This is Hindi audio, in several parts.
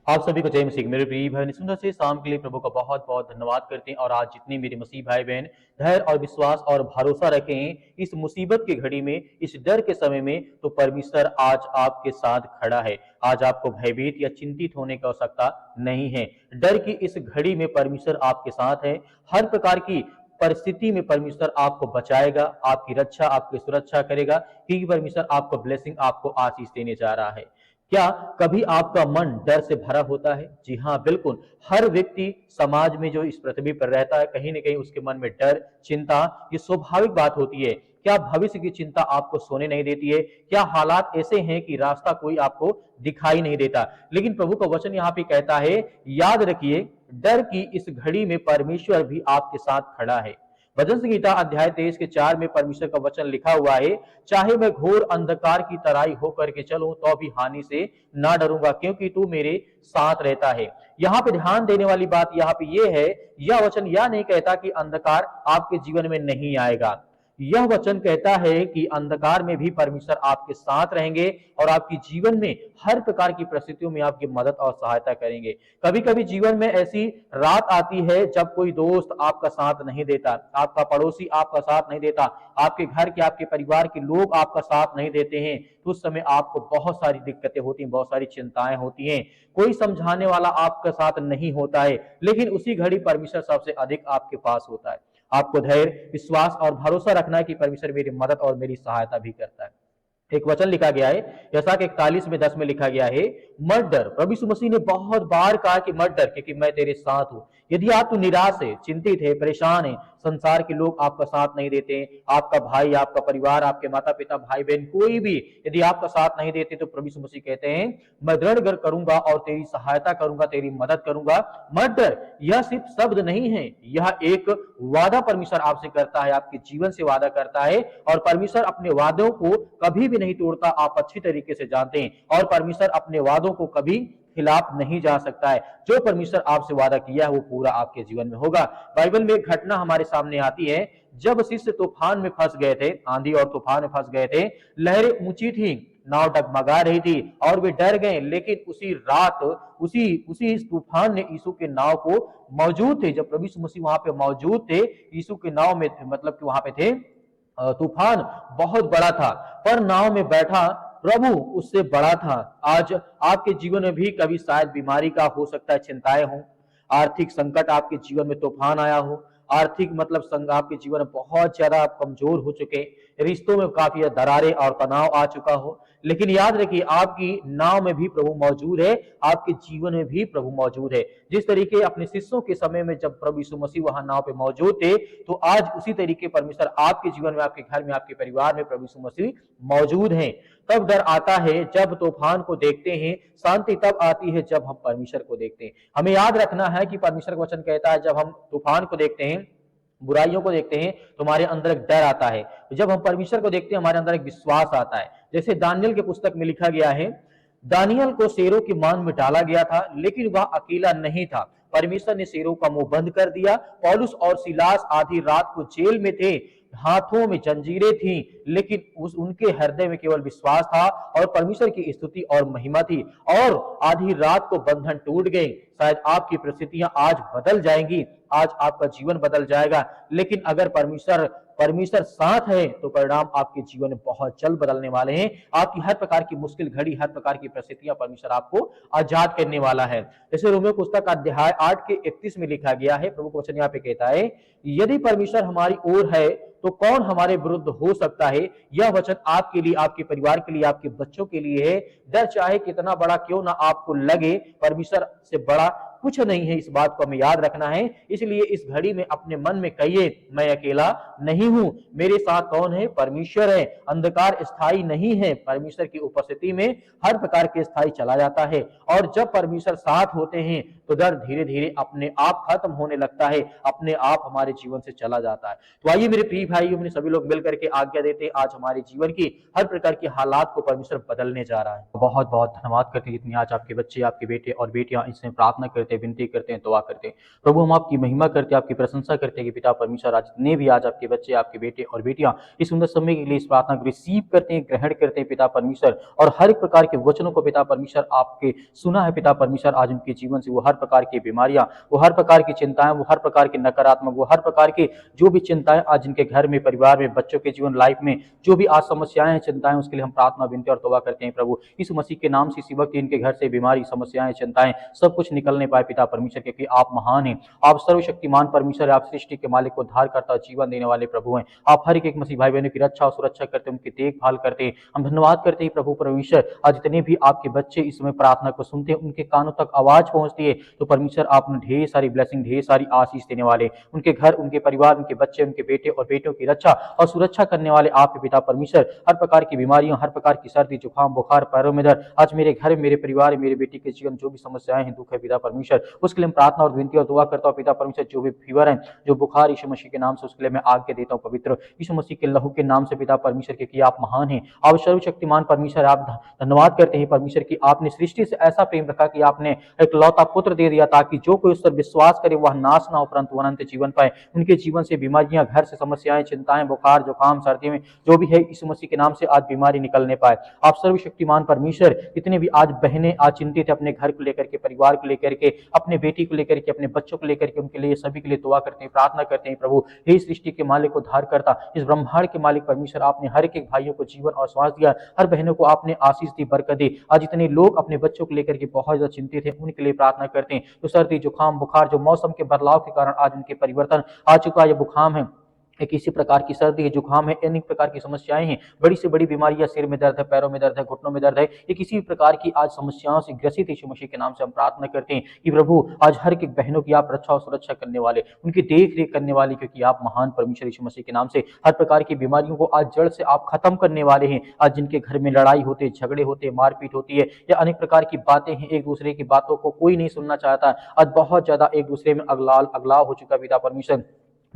आप सभी को जय मसीह। मेरे प्रिय भाई सुंदर से शाम के लिए प्रभु का बहुत बहुत धन्यवाद करते हैं। और आज जितने मेरे मसीह भाई बहन धैर्य और विश्वास और भरोसा रखे हैं इस मुसीबत की घड़ी में, इस डर के समय में, तो परमेश्वर आज आपके साथ खड़ा है। आज आपको भयभीत या चिंतित होने की आवश्यकता नहीं है। डर की इस घड़ी में परमेश्वर आपके साथ है। हर प्रकार की परिस्थिति में परमेश्वर आपको बचाएगा, आपकी रक्षा, आपकी सुरक्षा करेगा, क्योंकि परमेश्वर आपको ब्लेसिंग, आपको आशीष देने जा रहा है। क्या कभी आपका मन डर से भरा होता है? जी हाँ, बिल्कुल। हर व्यक्ति समाज में जो इस पृथ्वी पर रहता है, कहीं न कहीं उसके मन में डर, चिंता, ये स्वाभाविक बात होती है। क्या भविष्य की चिंता आपको सोने नहीं देती है? क्या हालात ऐसे हैं कि रास्ता कोई आपको दिखाई नहीं देता? लेकिन प्रभु का वचन यहाँ पे कहता है, याद रखिए, डर की इस घड़ी में परमेश्वर भी आपके साथ खड़ा है। भजन संहिता अध्याय 23 के 4 में परमेश्वर का वचन लिखा हुआ है, चाहे मैं घोर अंधकार की तराई होकर के चलूं तो भी हानि से ना डरूंगा, क्योंकि तू मेरे साथ रहता है। यहाँ पे ध्यान देने वाली बात यहाँ पे ये है, यह वचन यह नहीं कहता कि अंधकार आपके जीवन में नहीं आएगा। यह वचन कहता है कि अंधकार में भी परमेश्वर आपके साथ रहेंगे और आपके जीवन में हर प्रकार की परिस्थितियों में आपकी मदद और सहायता करेंगे। कभी कभी जीवन में ऐसी रात आती है जब कोई दोस्त आपका साथ नहीं देता, आपका पड़ोसी आपका साथ नहीं देता, आपके घर के, आपके परिवार के लोग आपका साथ नहीं देते हैं। तो उस समय आपको बहुत सारी दिक्कतें होती हैं, बहुत सारी चिंताएं होती हैं। कोई समझाने वाला आपके साथ नहीं होता है, लेकिन उसी घड़ी परमेश्वर सबसे अधिक आपके पास होता है। आपको धैर्य, विश्वास और भरोसा रखना है कि परमेश्वर मेरी मदद और मेरी सहायता भी करता है। एक वचन लिखा गया है, जैसा कि 41 में 10 में लिखा गया है, मत डर। प्रभु यीशु मसीह ने बहुत बार कहा कि मत डर, क्योंकि मैं तेरे साथ हूं। यदि आप तो निराश है, चिंतित है, परेशान है, संसार के लोग आपका साथ नहीं देते, आपका भाई, आपका परिवार, आपके माता पिता, भाई बहन, कोई भी यदि आपका साथ नहीं देते, तो प्रभु यीशु मसीह कहते हैं, मैं दृढ़ घर करूंगा और तेरी सहायता करूंगा, तेरी मदद करूंगा। मत डर, यह सिर्फ शब्द नहीं है, यह एक वादा परमेश्वर आपसे करता है, आपके जीवन से वादा करता है। और परमेश्वर अपने वादों को कभी भी नहीं तोड़ता, आप अच्छी तरीके से जानते हैं। और परमेश्वर अपने वादों को कभी खिलाफ नहीं जा सकता है। जो परमेश्वर आपसे वादा किया है वो पूरा आपके जीवन में होगा। बाइबल में एक घटना हमारे सामने आती है, जब शिष्य तूफान में फंस गए थे, आंधी और तूफान में फंस गए थे, लहरें ऊंची थी, नाव डगमगा रही थी और वे डर गए। लेकिन उसी रात उसी उसी तूफान ने यीशु के नाव को मौजूद थे, जब प्रभु यीशु मसीह वहां पे मौजूद थे, यीशु के नाव में मतलब कि वहां पे थे, तूफान बहुत बड़ा था पर नाव में बैठा प्रभु उससे बड़ा था। आज आपके जीवन में भी कभी शायद बीमारी का हो सकता है, चिंताएं हो, आर्थिक संकट आपके जीवन में तूफान आया हो, आर्थिक मतलब आपके जीवन में बहुत ज्यादा आप कमजोर हो चुके, रिश्तों में काफी दरारें और तनाव आ चुका हो। लेकिन याद रखिए, आपकी नाव में भी प्रभु मौजूद है, आपके जीवन में भी प्रभु मौजूद है। जिस तरीके अपने शिष्यों के समय में जब प्रभु यीशु मसीह वहां नाव पे मौजूद थे, तो आज उसी तरीके परमेश्वर आपके जीवन में, आपके घर में, आपके परिवार में प्रभु यीशु मसीह मौजूद हैं। तब डर आता है जब तूफान को देखते हैं, शांति तब आती है जब हम परमेश्वर को देखते हैं। हमें याद रखना है कि परमेश्वर का वचन कहता है, जब हम तूफान को देखते हैं, बुराइयों को देखते हैं, तो हमारे अंदर एक डर आता है। जब हम परमेश्वर को देखते हैं, हमारे अंदर एक विश्वास आता है। जैसे दानियल के पुस्तक में लिखा गया है, दानियल को शेरों की मान में डाला गया था, लेकिन वह अकेला नहीं था। परमेश्वर ने शेरों का मुंह बंद कर दिया। पौलुस और सिलास आधी रात को जेल में थे, हाथों में जंजीरें थीं, लेकिन उनके हृदय में केवल विश्वास था और परमेश्वर की स्तुति और महिमा थी। और आधी रात को बंधन टूट गए। शायद आपकी परिस्थितियां आज बदल जाएंगी, आज आपका जीवन बदल जाएगा, लेकिन अगर परमेश्वर परमेश्वर साथ है तो परिणाम आपके जीवन में बहुत जल्द बदलने वाले हैं। आपकी हर प्रकार की मुश्किल घड़ी, हर प्रकार की परिस्थितियां परमेश्वर आपको आजाद करने वाला है। जैसे रोमियो पुस्तक अध्याय 8 के 31 में लिखा गया है, प्रभु का वचन यहाँ पे कहता है, यदि परमेश्वर हमारी ओर है तो कौन हमारे विरुद्ध हो सकता है। यह वचन आपके लिए, आपके परिवार के लिए, आपके बच्चों के लिए है। डर चाहे कितना बड़ा क्यों ना आपको लगे, परमेश्वर से बड़ा कुछ नहीं है, इस बात को हमें याद रखना है। इसलिए इस घड़ी में अपने मन में कहिए, मैं अकेला नहीं हूं, मेरे साथ कौन है, परमेश्वर है। अंधकार स्थायी नहीं है, परमेश्वर की उपस्थिति में हर प्रकार के स्थायी चला जाता है। और जब परमेश्वर साथ होते हैं तो डर धीरे धीरे अपने आप खत्म होने लगता है, अपने आप हमारे जीवन से चला जाता है। तो आइए मेरे प्रिय भाई, हमने सभी लोग मिलकर के आज्ञा देते हैं, आज हमारे जीवन की हर प्रकार की हालात को परमेश्वर बदलने जा रहा है। बहुत बहुत धन्यवाद करते हैं जितनी आज आपके बच्चे, आपके बेटे और बेटियां इसमें प्रार्थना करते करते हैं, विनती करते हैं, दुआ करते हैं। प्रभु हम आपकी महिमा करते हैं, आपकी प्रशंसा करते हैं कि पिता परमेश्वर आज जितने भी आज आपके बच्चे, आपके बेटे और बेटियां इस सुंदर समय के लिए इस प्रार्थना को रिसीव करते हैं, ग्रहण करते हैं पिता परमेश्वर, और हर एक प्रकार के वचनों को पिता परमेश्वर आपके सुना है पिता परमेश्वर, आज उनके जीवन से वो हर प्रकार की बीमारियां, वो हर प्रकार की चिंताएं, वो हर प्रकार के नकारात्मक, वो हर प्रकार के जो भी चिंताएं आज इनके घर में, परिवार में, बच्चों के जीवन लाइफ में जो भी आज समस्याएं हैं, चिंताएं, उसके लिए हम प्रार्थना, विनती और तौबा करते हैं प्रभु। इस मसीह के नाम से इसी वक्त इनके घर से बीमारी, समस्याएं, चिंताएं सब कुछ निकलने पाए पिता परमेश्वर, क्योंकि आप महान हैं, आप सर्वशक्तिमान परमेश्वर, आप सृष्टि के मालिक को उद्धार करता, जीवन देने वाले प्रभु हैं। आप हर एक मसीह भाई बहनों की रक्षा और सुरक्षा करते, उनकी देखभाल करते हैं। हम धन्यवाद करते हैं प्रभु परमेश्वर, आज जितने भी आपके बच्चे इस समय प्रार्थना को सुनते हैं, उनके कानों तक आवाज पहुंचती है, तो परमेश्वर आप उन्हें ढेर सारी ब्लेसिंग, ढेर सारी आशीष देने वाले, उनके घर, उनके परिवार, उनके बच्चे, उनके बेटे और बेटियों की रक्षा और सुरक्षा करने वाले आपके पिता परमेश्वर, हर प्रकार की बीमारियों, हर प्रकार की सर्दी, जुकाम, बुखार, पैरों में दर्द, आज मेरे घर, मेरे परिवार, मेरे बेटी के जीवन जो भी समस्याएं हैं, दुख है पिता परमेश्वर, उसके लिए हम प्रार्थना और विनती और दुआ करता हूँ पिता परमेश्वर। जो भी फीवर है, जो बुखार, यीशु मसीह के नाम से उसके लिए मैं आज्ञा देता हूँ पवित्र यीशु मसीह के लहू के नाम से पिता परमेश्वर, क्योंकि आप महान हैं, आप सर्वशक्तिमान परमेश्वर। आप धन्यवाद करते हैं परमेश्वर की आपने सृष्टि से ऐसा प्रेम रखा कि आपने एक लौता पुत्र दे दिया, ताकि जो कोई उस पर विश्वास करे वह नाश ना हो परंतु अनंत जीवन पाए। उनके जीवन से बीमारियां, घर से समस्याएं, चिंताएं, बुखार, जुकाम, सर्दी में जो भी है, यीशु मसीह के नाम से आज बीमारी निकलने पाए। आप सर्वशक्तिमान परमेश्वर, जितने भी आज बहनें आज चिंतित है अपने घर को लेकर के, परिवार को लेकर के, अपने बेटी को लेकर के, अपने बच्चों को लेकर के, उनके लिए सभी के लिए दुआ करते हैं, प्रार्थना करते हैं प्रभु। हे सृष्टि के मालिक, उद्धार करता, इस ब्रह्मांड के मालिक परमेश्वर, आपने हर एक भाइयों को जीवन और श्वास दिया, हर बहनों को आपने आशीष दी, बरकत दी। आज इतने लोग अपने बच्चों को लेकर के बहुत ज्यादा चिंतित है, उनके लिए प्रार्थना करते हैं। जो सर्दी, जुकाम, बुखार, जो मौसम के बदलाव के कारण आज उनके परिवर्तन आ चुका है, बुखार है, किसी प्रकार की सर्दी है, जुकाम है, अनेक प्रकार की समस्याएं हैं, बड़ी से बड़ी बीमारियां, सिर में दर्द है, पैरों में दर्द है, घुटनों में दर्द है, ये किसी भी प्रकार की आज समस्याओं से ग्रसित यीशु मसीह के नाम से हम प्रार्थना करते हैं कि प्रभु आज हर एक बहनों की आप रक्षा और सुरक्षा करने वाले, उनकी देख रेख करने वाले, क्योंकि आप महान परमेश्वर यीशु मसीह के नाम से हर प्रकार की बीमारियों को आज जड़ से आप खत्म करने वाले हैं। आज जिनके घर में लड़ाई होते, झगड़े होते, मारपीट होती है, या अनेक प्रकार की बातें हैं, एक दूसरे की बातों को कोई नहीं सुनना चाहता, आज बहुत ज्यादा एक दूसरे में अगलाव हो चुका पिता परमेश्वर,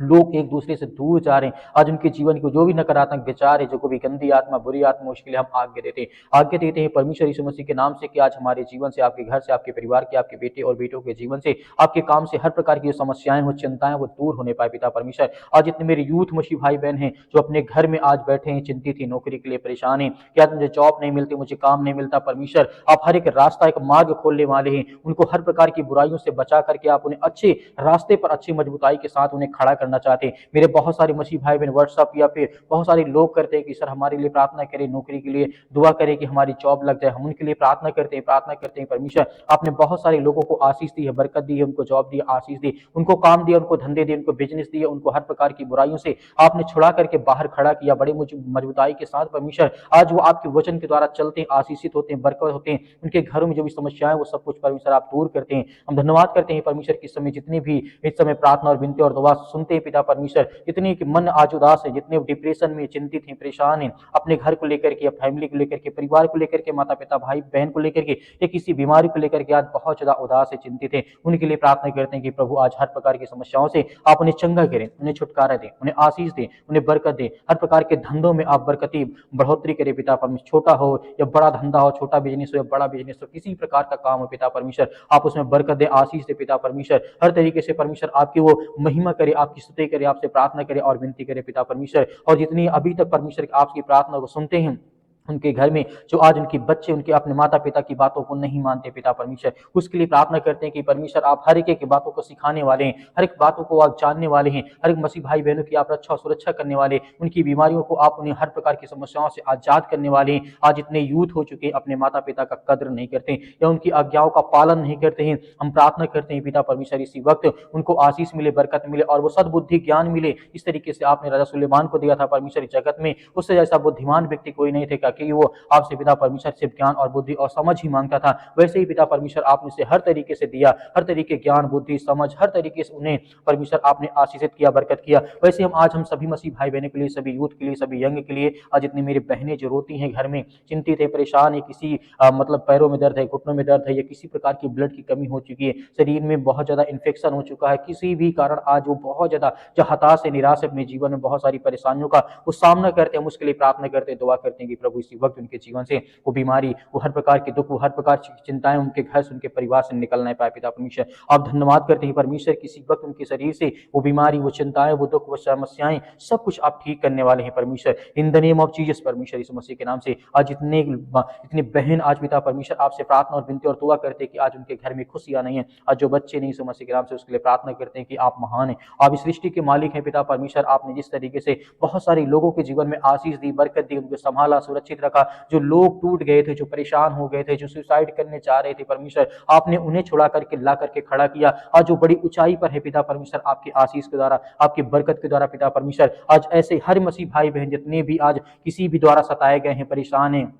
लोग एक दूसरे से दूर जा रहे हैं। आज उनके जीवन को जो भी नकारात्मक विचार है, जो कोई भी गंदी आत्मा, बुरी आत्मा, उसके लिए हम आज्ञा देते हैं परमेश्वर यीशु मसीह के नाम से कि आज हमारे जीवन से, आपके घर से, आपके परिवार के, आपके बेटे और बेटों के जीवन से, आपके काम से हर प्रकार की जो समस्याएं हो, चिंताएं, वो दूर होने पाए पिता परमेश्वर। आज इतने मेरे यूथ मसीह भाई बहन हैं जो अपने घर में आज बैठे हैं, चिंतित ही, नौकरी के लिए परेशान है, क्या मुझे जॉब नहीं मिलती, मुझे काम नहीं मिलता, परमेश्वर आप हर एक रास्ता, एक मार्ग खोलने वाले हैं, उनको हर प्रकार की बुराइयों से बचा करके आप उन्हें अच्छे रास्ते पर, अच्छी मजबूताई के साथ उन्हें खड़ा करना चाहते हैं। मेरे बहुत सारे मसीह भाई बहन व्हाट्सएप या फिर बहुत सारे लोग करते हैं कि सर हमारे लिए प्रार्थना करें, नौकरी के लिए दुआ करें कि हमारी जॉब लग जाए, हम उनके लिए प्रार्थना करते हैं परमेश्वर आपने बहुत सारे लोगों को आशीष दी है, बरकत दी है, उनको जॉब दी, आशीष दी, उनको काम दिया, उनको धंधे दिए, उनको बिजनेस दिए, उनको हर प्रकार की बुराइयों से आपने छुड़ा करके बाहर खड़ा किया बड़े मजबूताई के साथ परमेश्वर। आज वो आपके वचन के द्वारा चलते हैं, आशीषित होते हैं, बरकत होते हैं, उनके घरों में जो भी समस्याएं वो सब कुछ परमेश्वर आप दूर करते हैं। हम धन्यवाद करते हैं परमेश्वर कि समय जितने भी इस समय प्रार्थना और विनती और दुआ सुनते हैं पिता परमेश्वर, जितने कि मन आज उदास है, जितने डिप्रेशन में, चिंतित हैं, परेशान हैं, अपने घर को लेकर के, फैमिली को लेकर के, परिवार को लेकर के, माता पिता, भाई बहन को लेकर के, या किसी बीमारी को लेकर के आज बहुत ज्यादा उदास है, चिंतित है, उनके लिए प्रार्थना करते हैं कि प्रभु आज हर प्रकार की समस्याओं से आप उन्हें चंगा करें, उन्हें छुटकारा दें, उन्हें आशीष दें, उन्हें बरकत दें, हर प्रकार के धंधों में आप बरकती बढ़ोतरी करें पिता परमेश्वर। छोटा हो या बड़ा धंधा हो, छोटा बिजनेस हो या बड़ा बिजनेस हो, किसी प्रकार का काम हो पिता परमेश्वर आप उसमें बरकत दें, आशीष दे पिता परमेश्वर। हर तरीके से परमेश्वर आपकी वो महिमा करे, आपकी स्तुति करे, आपसे प्रार्थना करे और विनती करे पिता परमेश्वर। और जितनी अभी तक परमेश्वर आपकी प्रार्थना को सुनते हैं, उनके घर में जो आज उनके बच्चे उनके अपने माता पिता की बातों को नहीं मानते पिता परमेश्वर, उसके लिए प्रार्थना करते हैं कि परमेश्वर आप हर एक बातों को सिखाने वाले हैं, हर एक बातों को आप जानने वाले हैं, हर एक मसीह भाई बहनों की आप रक्षा और सुरक्षा करने वाले, उनकी बीमारियों को आप उन्हें हर प्रकार की समस्याओं से आजाद करने वाले हैं। आज इतने यूथ हो चुके हैं अपने माता पिता का कद्र नहीं करते या उनकी आज्ञाओं का पालन नहीं करते हैं। हम प्रार्थना करते हैं पिता परमेश्वर इसी वक्त उनको आशीष मिले, बरकत मिले और वो सद्बुद्धि ज्ञान मिले। इस तरीके से आपने राजा सुलेमान को दिया था परमेश्वर जगत में, उससे जैसा बुद्धिमान व्यक्ति कोई नहीं थे, क्योंकि वो आपसे पिता परमेश्वर से ज्ञान और बुद्धि और समझ ही मांगता था। वैसे ही पिता परमेश्वर आपने से हर तरीके से दिया, हर तरीके ज्ञान, बुद्धि, समझ, हर तरीके से उन्हें परमेश्वर आपने आशीषित किया, बरकत किया। वैसे हम सभी मसीह भाई बहनों के लिए, सभी यूथ के लिए, सभी यंग के लिए, आज जितनी मेरी बहनें जो रोती हैं घर में, चिंतित है, परेशान है, किसी मतलब पैरों में दर्द है, घुटनों में दर्द है, या किसी प्रकार की ब्लड की कमी हो चुकी है, शरीर में बहुत ज्यादा इन्फेक्शन हो चुका है, किसी भी कारण आज वो बहुत ज्यादा जो हताश है, निराश है, अपने जीवन में बहुत सारी परेशानियों का वो सामना करते हैं, हम उसके लिए प्रार्थना करते हैं, दुआ करते हैं कि प्रभु इसी वक्त उनके जीवन से वो बीमारी, वो हर प्रकार के दुख, वो हर प्रकार की चिंताएं उनके घर से, उनके परिवार से निकल नहीं पाए पिता परमेश्वर। आप धन्यवाद करते हैं परमेश्वर, किसी वक्त उनके शरीर से वो बीमारी, वो चिंताएं, वो दुख, वो समस्याएं सब कुछ आप ठीक करने वाले हैं परमेश्वर, इन द नेम ऑफ जीसस परमेश्वर, यीशु मसीह के नाम से। आज इतने बहन आज पिता परमेश्वर आपसे प्रार्थना और विनती और दुआ करते हैं कि आज उनके घर में खुशियां नहीं है, आज जो बच्चे नहीं यीशु मसीह के नाम से उसके लिए प्रार्थना करते हैं कि आप महान हैं, आप इस सृष्टि के मालिक हैं पिता परमेश्वर। आपने जिस तरीके से बहुत सारे लोगों के जीवन में आशीष दी, बरकत दी, उनको संभाला, सुरक्षित रखा, जो लोग टूट गए थे, जो परेशान हो गए थे, जो सुसाइड करने चाह रहे थे परमेश्वर, आपने उन्हें छुड़ा करके ला करके खड़ा किया। आज जो बड़ी ऊंचाई पर है पिता परमेश्वर, आपकी आशीष के द्वारा, आपकी बरकत के द्वारा पिता परमेश्वर, आज ऐसे हर मसीह भाई बहन जितने भी आज किसी भी द्वारा सताए गए हैं, परेशान हैं,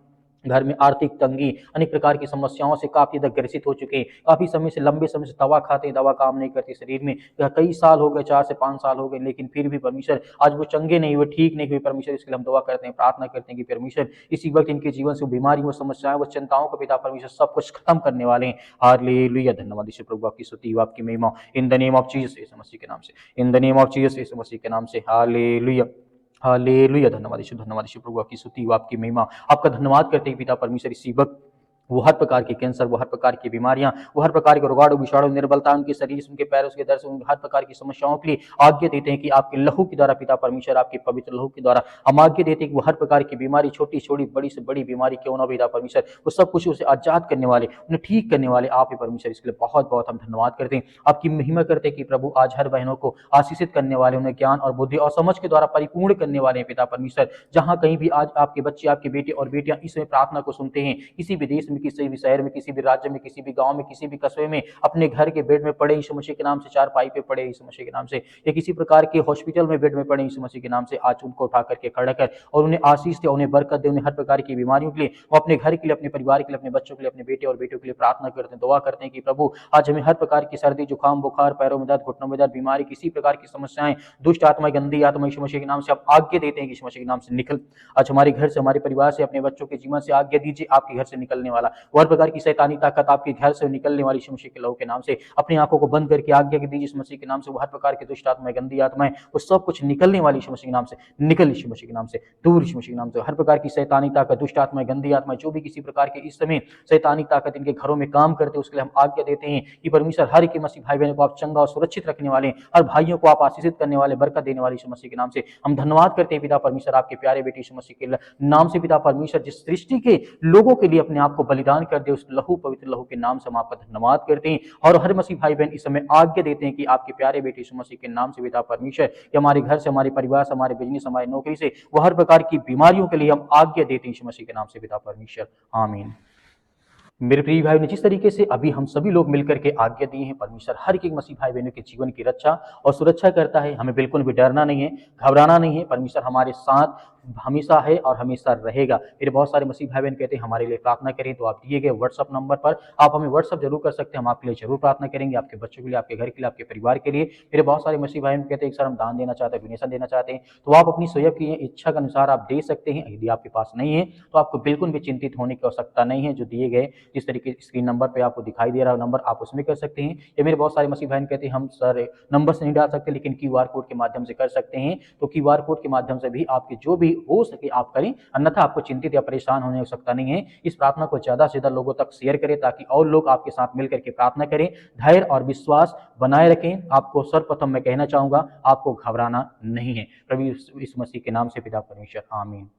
घर में आर्थिक तंगी, अनेक प्रकार की समस्याओं से काफी ज्यादा ग्रसित हो चुके हैं, काफी समय से, लंबे समय से दवा खाते हैं, दवा काम नहीं करती शरीर में, कई साल हो गए, 4 से 5 साल हो गए, लेकिन फिर भी परमेश्वर आज वो चंगे नहीं हुए, ठीक नहीं हुए परमेश्वर। इसके लिए हम दुआ करते हैं, प्रार्थना करते हैं कि परमेश्वर इसी वक्त इनके जीवन से बीमारी, वो समस्याएं, वो चिंताओं को पिता परमेश्वर सब कुछ खत्म करने वाले हैं। हालेलुया, धन्यवाद यीशु प्रभु, आपकी स्तुति, आपकी महिमा, in the name of Jesus यीशु मसीह के नाम से, in the name of Jesus यीशु मसीह के नाम से। हालेलुया, हालेलुया, धन्यवाद यीशु प्रभु, आपकी स्तुति, आपकी महिमा, आपका धन्यवाद करते हैं पिता परमेश्वर। इसी वक्त वो हर प्रकार के कैंसर, वो हर प्रकार की बीमारियां, वो हर प्रकार के रोगाणु विषाणु, निर्बलता उनके शरीर से, उनके पैरों के दर्द से, हर प्रकार की समस्याओं के लिए आज्ञा देते हैं कि आपके लहू के द्वारा पिता परमेश्वर, आपके पवित्र लहू के द्वारा हम आज्ञा देते हैं कि वो हर प्रकार की बीमारी, छोटी छोटी, बड़ी से बड़ी बीमारी क्यों ना पिता परमेश्वर, वो सब कुछ उसे आजाद करने वाले, उन्हें ठीक करने वाले आप ही परमेश्वर। इसके लिए बहुत बहुत हम धन्यवाद करते हैं, आपकी महिमा करते हैं कि प्रभु आज हर बहनों को आशीषित करने वाले, उन्हें ज्ञान और बुद्धि और समझ के द्वारा परिपूर्ण करने वाले हैं पिता परमेश्वर। जहां कहीं भी आज आपके बच्चे, आपके बेटे और बेटियां इस प्रार्थना को सुनते हैं, किसी भी देश में, किसी भी शहर में, किसी भी राज्य में, किसी भी गांव में, किसी भी कस्बे में, अपने घर के बेड में पड़े यीशु मसीह के नाम से, चारपाई पे पड़े यीशु मसीह के नाम से, या किसी प्रकार के हॉस्पिटल में बेड में पड़े यीशु मसीह के नाम से, आज उनको उठा करके खड़ा कर और उन्हें आशीष दे, उन्हें बरकत दे, उन्हें हर प्रकार की बीमारियों के लिए, वो अपने घर के लिए, अपने परिवार के लिए, अपने बच्चों के लिए, अपने बेटे और बेटियों के लिए प्रार्थना करते हैं, दुआ करते हैं कि प्रभु आज हमें हर प्रकार की सर्दी, जुकाम, बुखार, पैरों में दर्द, घुटनों में दर्द, बीमारी, किसी प्रकार की समस्याएं, दुष्ट आत्मा, गंदी आत्मा यीशु मसीह के नाम से आप आज्ञा देते हैं कि यीशु मसीह के नाम से निकल। आज हमारे घर से, हमारे परिवार से, अपने बच्चों के जीवन से आज्ञा दीजिए, आपके घर से निकलने वाला वो हर प्रकार की शैतानी ताकत आपके घर से निकलने वाली यीशु मसीह के लहू के नाम से, अपनी आंखों को बंद करके आज्ञा दीजिए यीशु मसीह के नाम से, वो हर प्रकार की दुष्ट आत्माएं, गंदी आत्माएं, वो सब कुछ निकलने वाली यीशु मसीह के नाम से, निकल यीशु मसीह के नाम से, दूर यीशु मसीह के नाम से, हर प्रकार की शैतानी ताकत, दुष्ट आत्माएं, गंदी आत्माएं, जो भी किसी प्रकार के इस समय शैतानी ताकत इनके घरों में काम करते हैं, उसके लिए हम आज्ञा देते हैं कि परमेश्वर हर एक मसीह भाई बहनों को आप चंगा और सुरक्षित रखने वाले, हर भाइयों को आप आशीषित करने वाले, बरकत देने वाले यीशु मसीह के नाम से हम धन्यवाद करते हैं पिता परमेश्वर, आपके प्यारे बेटे यीशु मसीह के नाम से पिता परमेश्वर, जिस सृष्टि के लोगों के लिए अपने आप को बलिदान कर दे, उस लहू, पवित्र लहू के नाम से हम आपका धन्यवाद करते हैं। और हर मसीह भाई बहन इस समय आज्ञा देते हैं कि आपके प्यारे बेटे यीशु मसीह के नाम से पिता परमेश्वर, कि हमारे घर से, हमारे परिवार से, हमारे बिजनेस, हमारी नौकरी से, वो हर प्रकार की बीमारियों के लिए हम आज्ञा देते हैं यीशु मसीह के नाम से पिता परमेश्वर, आमीन। मेरे प्रिय भाई ने जिस तरीके से अभी हम सभी लोग मिलकर के आज्ञा दिए हैं, परमेश्वर हर एक मसीह भाई बहनों के जीवन की रक्षा और सुरक्षा करता है, हमें बिल्कुल भी डरना नहीं है, घबराना नहीं है, परमेश्वर हमारे साथ हमेशा है और हमेशा रहेगा। मेरे बहुत सारे मसीह भाई बहन कहते हैं हमारे लिए प्रार्थना करें, तो आप दिए गए व्हाट्सअप नंबर पर आप हमें व्हाट्सअप जरूर कर सकते हैं, हम आपके लिए जरूर प्रार्थना करेंगे, आपके बच्चों के लिए, आपके घर के लिए, आपके परिवार के लिए। मेरे बहुत सारे मसीह भाई कहते हैं सर हम दान देना चाहते हैं, डोनेशन देना चाहते हैं, तो आप अपनी स्वयं की इच्छा के अनुसार आप दे सकते हैं। यदि आपके पास नहीं है तो आपको बिल्कुल भी चिंतित होने की आवश्यकता नहीं है, जो दिए गए जिस तरीके स्क्रीन नंबर पे आपको दिखाई दे रहा है नंबर, आप उसमें कर सकते हैं। या मेरे बहुत सारे मसीह भाई कहते हैं हम सर नंबर से नहीं डाल सकते, लेकिन क्यूआर कोड के माध्यम से कर सकते हैं, तो क्यूआर कोड के माध्यम से भी आपके जो भी हो सके आप करें, अन्यथा आपको चिंतित या परेशान होने की आवश्यकता नहीं है। इस प्रार्थना को ज्यादा से ज्यादा लोगों तक शेयर करें ताकि और लोग आपके साथ मिलकर के प्रार्थना करें, धैर्य और विश्वास बनाए रखें। आपको सर्वप्रथम मैं कहना चाहूंगा, आपको घबराना नहीं है। प्रभु यीशु मसीह के नाम से पिता परमेश्वर, आमीन।